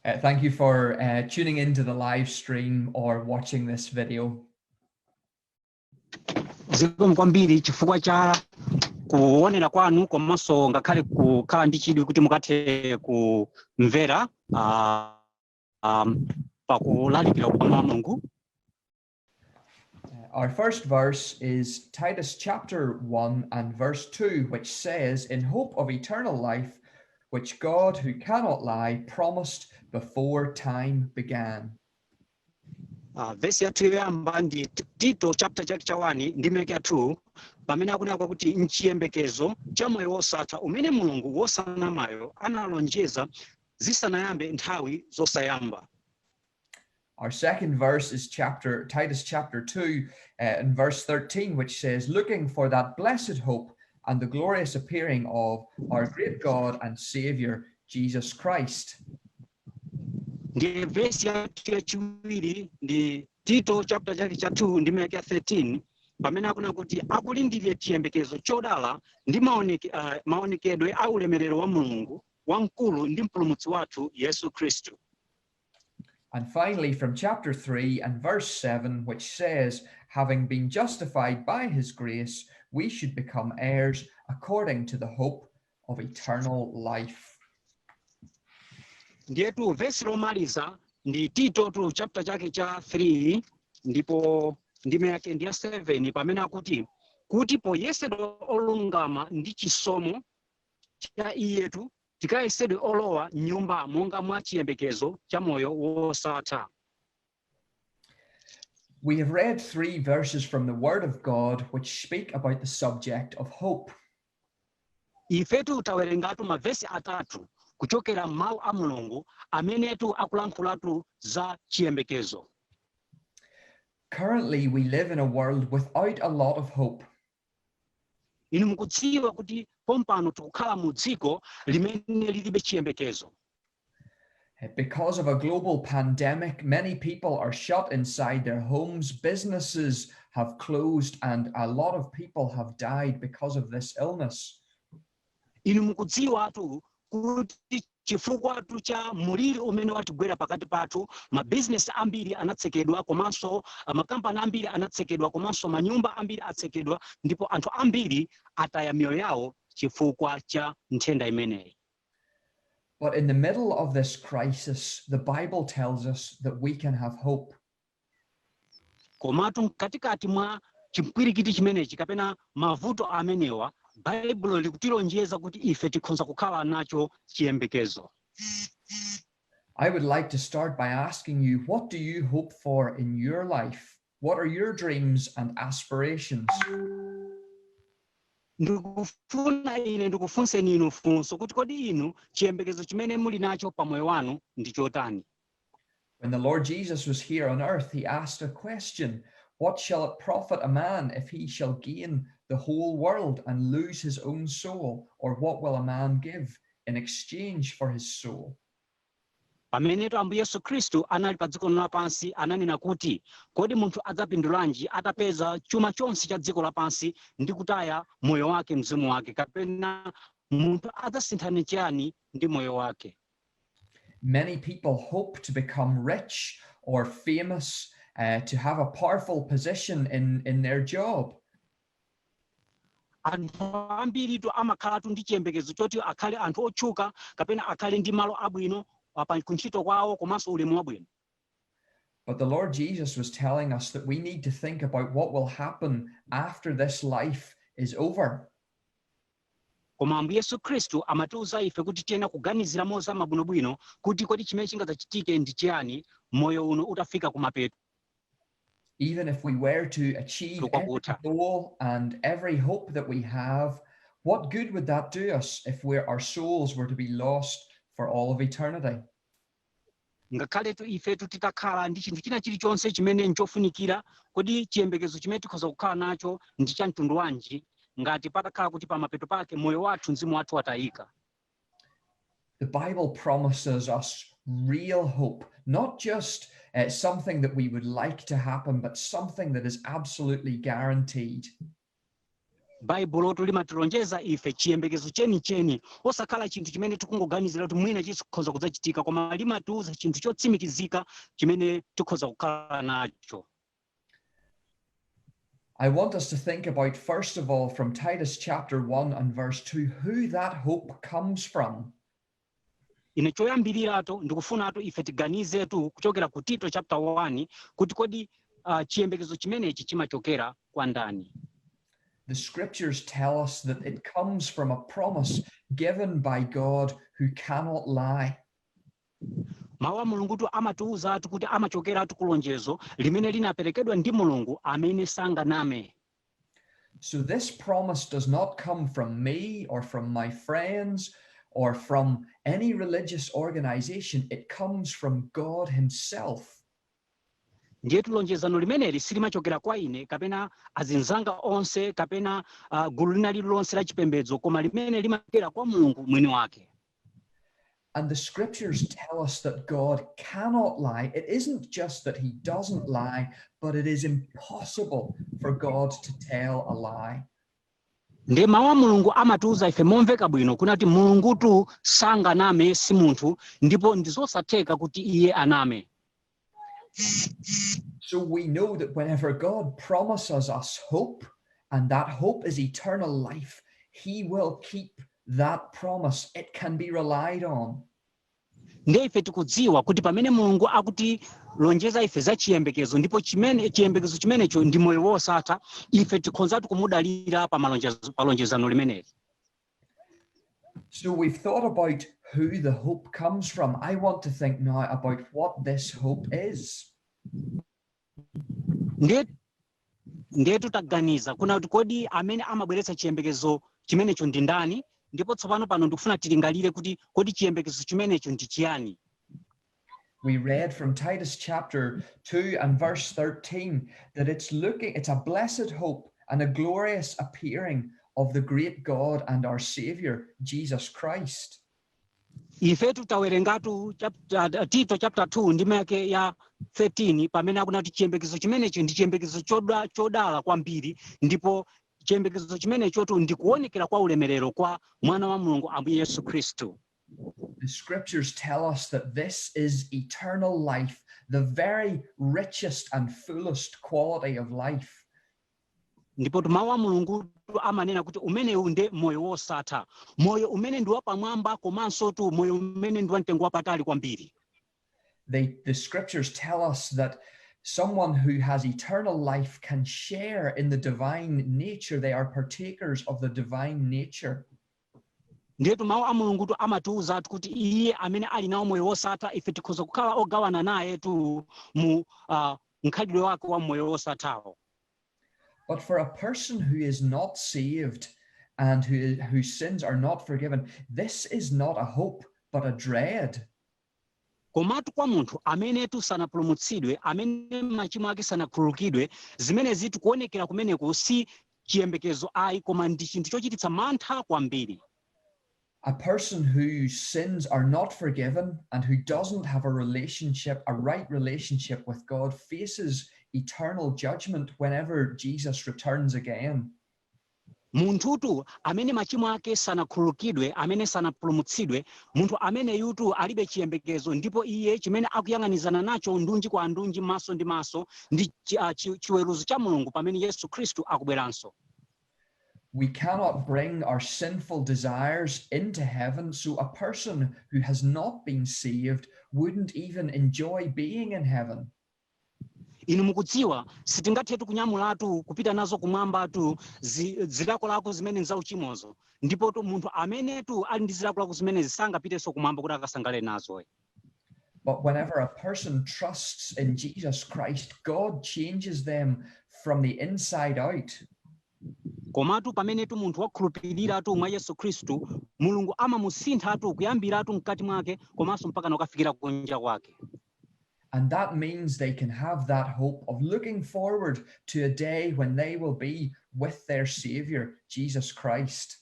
Thank you for tuning into the live stream or watching this video. Zikomo kwambiri chifukwa cha kuonera kwanu komanso ngakhale kukhala ndi chidwi kuti mukathe kumvera pakulalikira kwa Mulungu. Our first verse is Titus chapter 1 and verse 2, which says, "In hope of eternal life, which God, who cannot lie, promised before time began." Verse yathu yoyamba ndi Tito chapter chake cha 1 ndi ndime ya 2 pamene akunena kuti nchiyembekezo cha moyo wosatha umene Mulungu wosanamayo analonjeza zisanayambe nthawi zosayamba. Our second verse is Titus chapter 2 and verse 13, which says, "Looking for that blessed hope and the glorious appearing of our great God and Savior, Jesus Christ." Ndi verse yathu yachiwiri ndi Tito chapter chake cha 2 ndime ya 13 pamene akunena kuti akulindiriye chiyembekezo chodala ndi maonekedwe a ulemerero wa Mulungu wamkulu ndi mpulumutsi wathu Yesu Khristu. And finally, from chapter 3 and verse 7, which says, "Having been justified by his grace, we should become heirs according to the hope of eternal life." Ndiyetu verse lomaliza ndi Tito chapter chake cha 3 ndipo ndime yake ndi ya 7 pamene akuti kuti poyesedwa olungama ndi chisomo cha iyetu tikayesedwe olowa nyumba monga mwa chiyembekezo cha moyo wosatha. We have read 3 verses from the Word of God which speak about the subject of hope. Ifetu tawerengatu mavesi atatu kuchokera mawu a Mulungu amenetu akulankhulatu za chiyembekezo. Currently, we live in a world without a lot of hope. Inu mukudziwa kuti pompano tikukhala mu dziko limene lilibe chiyembekezo. Because of a global pandemic, many people are shut inside their homes, businesses have closed, and a lot of people have died because of this illness. Inu mukudziwa kuti chifukwa cha muliri umene watigwera pakati pathu, mabizinesi ambiri anatsekedwa komanso makampani ambiri anatsekedwa komanso manyumba ambiri atsekedwa ndipo anthu ambiri ataya miyoyo yawo chifukwa cha nthenda imeneyi. But in the middle of this crisis, the Bible tells us that we can have hope. Komatu katikati mwa chipwirikiti chimenechi kapena mavuto amenewa, Baibulo likutilonjeza kuti ife tikhoza kukhala nacho chiyembekezo. I would like to start by asking you, what do you hope for in your life? What are your dreams and aspirations? Ndikufunseni inu funso kuti kodi inu chiyembekezo chimene muli nacho pa moyo wanu ndi chotani? When the Lord Jesus was here on earth, he asked a question: "What shall it profit a man if he shall gain the whole world and lose his own soul? Or what will a man give in exchange for his soul?" Pamenetu Ambuye Yesu Khristu anali pa dziko lapansi ananena kuti kodi munthu adzapindulanji atapeza chuma chonse cha dziko lapansi ndi kutaya moyo wake mzimu wake, kapena munthu adzasinthana chiyani ndi moyo wake? Many people hope to become rich or famous, to have a powerful position in their job. Anthu ambiri amakhalatu ndi chiyembekezo choti akhale anthu otchuka kapena akhale ndi malo abwino pa kuntchito kwawo komanso ulemu wabwino. But the Lord Jesus was telling us that we need to think about what will happen after this life is over. Koma Ambuye Yesu Khristu amatiuza ife kuti tiyenera kuganizira moza mabwinobwino kuti kodi chimene chingadzachitike ndi chiyani moyo uno utafika kumapeto. Even if we were to achieve every goal and every hope that we have, what good would that do us if our souls were to be lost for all of eternity? Ngakhaletu ifetu titakhala ndi chinthu china chilichonse chimene nchofunikira, kodi chiyembekezo chimene tikhoza kukhala nacho ndi cha mtundu wanji ngati patakhala kuti pamapeto pake moyo wathu mzimu wathu watayika? The Bible promises us real hope, not just something that we would like to happen, but something that is absolutely guaranteed. Baibulo limatilonjeza ife chiyembekezo chenicheni osakhala chinthu chimene tikungoganizira kuti mwina chikhoza kudzachitika, koma limatiuza chinthu chotsimikizika chimene tikhoza kukhala nacho. I want us to think about, first of all, from Titus chapter 1 and verse 2, who that hope comes from. Ine choyambirirato ndikufunatu ife tiganizetu kuchokera ku Tito chapter 1 kuti kodi chiyembekezo chimenechi chimachokera kwa ndani. The scriptures tell us that it comes from a promise given by God who cannot lie. Mawu a Mulungu amatiuzatu kuti amachokeratu kulonjezo limene linaperekedwa ndi Mulungu amene sanganame. So this promise does not come from me or from my friends or from any religious organization. It comes from God himself. Ndiyetu lonjezano limeneli silimachokera kwa ine kapena azinzanga onse kapena gulu lina lililonse la chipembedzo, koma limene limachokera kwa Mulungu mwini wake. And the scriptures tell us that God cannot lie. It isn't just that he doesn't lie, but it is impossible for God to tell a lie. Ndiye mawu a Mulungu amatiuza ife momveka bwino kunati Mulungutu sanganame si munthu, ndipo ndizosatheka kuti iye aname. So we know that whenever God promises us hope, and that hope is eternal life, he will keep that promise. It can be relied on. Ndiye ife tikudziwa kuti pamene Mulungu akuti lonjeza ife za chiyembekezo, ndipo chiyembekezo chimenecho ndi moyo wosatha, ife tikhonzatu kumudalira pa lonjezano limeneli. So we've thought about who the hope comes from. I want to think now about what this hope is. Ndiye tutaganiza kuna kuti kodi amene amabweretsa chiyembekezo chimenecho ndi ndani, ndipo tsopano pano ndikufuna tilingalire kuti kodi chiyembekezo chimenecho ndi chiyani. We read from Titus chapter 2 and verse 13 that it's a blessed hope and a glorious appearing of the great God and our Savior, Jesus Christ. Ife tutawerengatu Tito chapter 2 ndime yake ya 13 pamene akunati chiyembekezo chimenecho ndi chiyembekezo chodala kwambiri, ndipo chiyembekezo chimenecho ndikuonekera kwa ulemerero kwa mwana wa Mulungu ambuye Yesu Kristu. The scriptures tell us that this is eternal life, the very richest and fullest quality of life. Ndipo mawu a Mulungu amanena kuti umenewu ndi moyo wosatha, moyo umene ndi wapamwamba komanso moyo umene ndi wamtengo wapatali kwambiri. The scriptures tell us that someone who has eternal life can share in the divine nature. They are partakers of the divine nature. Ndiyetu mawu a Mulungu amatiuza kuti iye amene ali nawo moyo wosatha ife tikhoza kukhala ogawana naye mu mkhalidwe wake wa moyo wosathawo. But for a person who is not saved and whose sins are not forgiven, this is not a hope, but a dread. Komatu kwa munthu amene sanapulumutsidwe, amene machimo ake sanakhululukidwe, zimene zitu kuonekera kumeneko si chiyembekezo ayi, koma ndi chinthu chochititsa mantha kwambiri. A person whose sins are not forgiven and who doesn't have a right relationship with God faces eternal judgment whenever Jesus returns again. Munthutu amene machimo ake sanakhululukidwe, amene sanapulumutsidwe, munthu amene yutu alibe chiyembekezo, ndipo iye chimene akuyang'anizana nacho ndunji kwa ndunji, maso ndi maso, ndi chiweruzo cha Mulungu pamene Yesu Kristu akubweranso. We cannot bring our sinful desires into heaven, so a person who has not been saved wouldn't even enjoy being in heaven. Inu mukudziwa sitingathetu kunyamulatu kupita nazo kumwambatu zilakolako zimene za uchimozo, ndipo munthu amene ali ndi zilakolako zimene zisangapiteso kumwamba kuti akasangale nazo. But whenever a person trusts in Jesus Christ, God changes them from the inside out. Komatu pamene munthu wakhulupirira mwa Yesu Kristu, Mulungu amamusinthatu kuyambiratu mkati mwake komanso mpaka nokafikira kunja kwake. And that means they can have that hope of looking forward to a day when they will be with their Savior, Jesus Christ.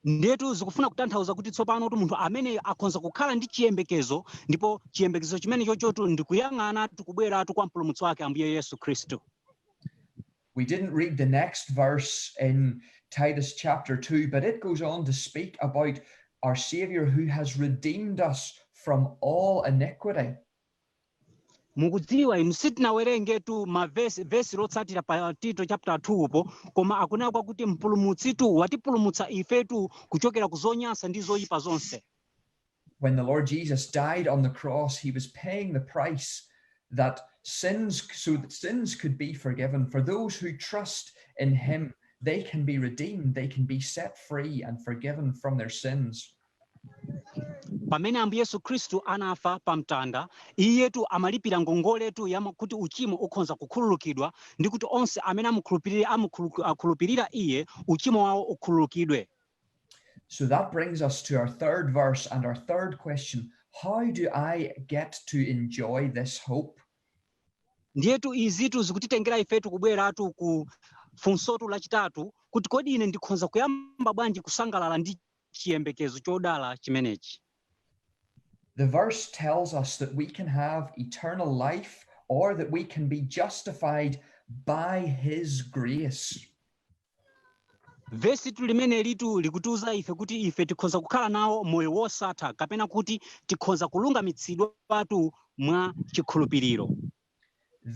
Ndetu zikufuna kutanthauza kuti tsopano munthu amene akhonza kukhala ndi chiyembekezo, ndipo chiyembekezo chimene chochotu ndikuyang'ana kubweratu kwa mpulumutsi wake ambuye Yesu Kristu. We didn't read the next verse in Titus chapter 2, but it goes on to speak about our Savior who has redeemed us from all iniquity. mukudziwa inu sitinawerengetu vesi lotsatira pa Tito chapter 2 po koma akunena kwakuti mpulumutsitu watipulumutsa ifetu kuchokera kuzonyasa ndi zoyipa zonse. When the Lord Jesus died on the cross, he was paying the price that so that sins could be forgiven. For those who trust in him, they can be redeemed, they can be set free and forgiven from their sins. Pamene Ambuye Yesu Khristu anafa pamtanda, iyetu amalipira ngongoletu kuti uchimo ukhonza kukhululukidwa ndi kuti onse amene akhulupirira iye uchimo wawo ukhululukidwe. So that brings us to our third verse and our third question. How do I get to enjoy this hope? Ndiyetu izitu zikutitengera ifetu kubweratu ku funsotu lachitatu kuti kodi ine ndikhonza kuyamba bwanji kusangalala ndi chiyembekezo chodala chimenechi. The verse tells us that we can have eternal life or that we can be justified by his grace. Vesi limene litu likutiuza ife kuti ife tikhonza kukhala nawo moyo wosatha kapena kuti tikhonza kulungamitsidwa patu mwa chikhulupiriro.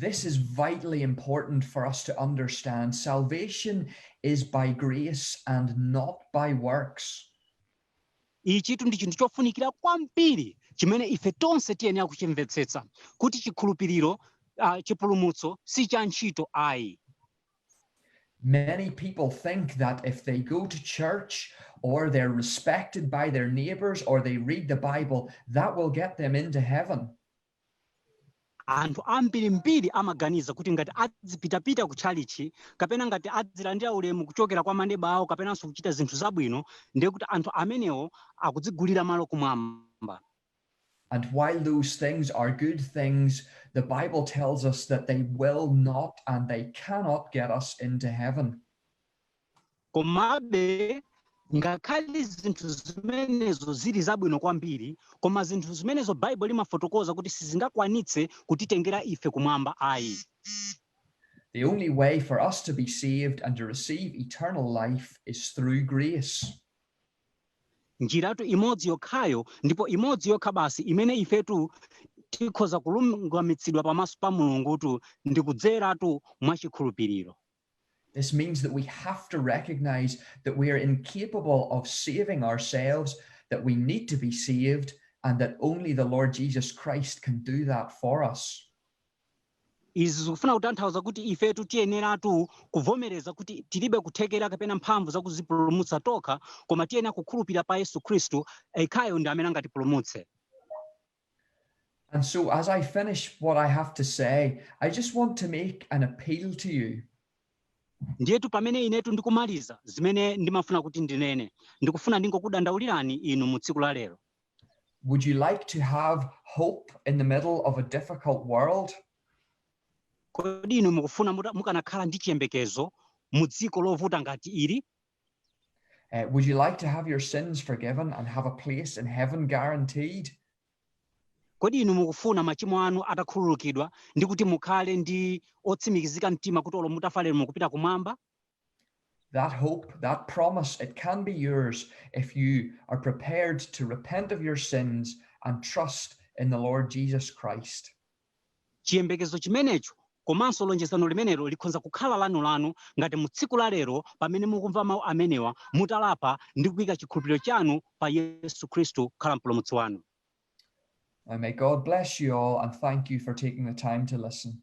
This is vitally important for us to understand. Salvation is by grace and not by works. Ichitu ndi chinthu chofunikira kwambiri chimene ife tonse tiyenera kuchimvetsetsa kuti chikhulupiriro chipulumutso si cha ntchito ayi. Many people think that if they go to church or they're respected by their neighbors or they read the Bible, that will get them into heaven. Anthu ambirimbiri amaganiza kuti ngati adzipitapita ku chalichi kapena ngati adzilandira ulemu kuchokera kwa maneba awo kapenanso kuchita zinthu zabwino ndiye kuti anthu amenewo akudzigulira malo kumwamba. And while those things are good things, the Bible tells us that they will not and they cannot get us into heaven. Komabe ngakhale zinthu zimenezo zili zabwino kwambiri, koma zinthu zimenezo Baibulo limafotokoza kuti sizingakwanitse kutitengera ife kumwamba ayi. The only way for us to be saved and to receive eternal life is through grace. Njiratu imodzi yokhayo ndipo imodzi yokha basi imene ifetu tikhoza kulungamitsidwa pamaso pa Mulungutu ndi kudzeratu mwa chikhulupiriro. This means that we have to recognize that we are incapable of saving ourselves, that we need to be saved, and that only the Lord Jesus Christ can do that for us. Izi zikufuna kutanthauza kuti ifetu tiyeneratu kuvomereza kuti tilibe kuthekera kapena mphamvu za kuzipulumutsa tokha, koma tiyenera kukhulupirira pa Yesu Khristu yekhayo ndi amene angatipulumutse. And so as I finish what I have to say, I just want to make an appeal to you. Ndiyetu pamene inetu ndikumaliza zimene ndimafuna kuti ndinene, ndikufuna ndingokudandaulirani inu mu tsiku la lero. Would you like to have hope in the middle of a difficult world? Kodi inu mukufuna mukanakhala ndi chiyembekezo mu dziko lovuta ngati ili? Would you like to have your sins forgiven and have a place in heaven guaranteed? Kodi inu mukufuna machimo anu atakhululukidwa ndi kuti mukhale ndi otsimikizika mtima kuti olo mutafa lero mukupita kumwamba? That hope, that promise, it can be yours if you are prepared to repent of your sins and trust in the Lord Jesus Christ. Chiyembekezo chimenecho komanso lonjezano limenelo likhonza kukhala lanu ngati mu tsiku la lero pamene mukumva mawu amenewa mutalapa ndi kuyika chikhulupiriro chanu pa Yesu Khristu khala mpulumutsi wanu. And may God bless you all and thank you for taking the time to listen.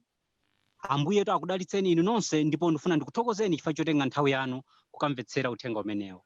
Ambuyetu akudalitseni inu nonse ndipo ndifuna ndikuthokozeni chifukwa chotenga nthawi yanu kukamvetsera uthenga umenewo.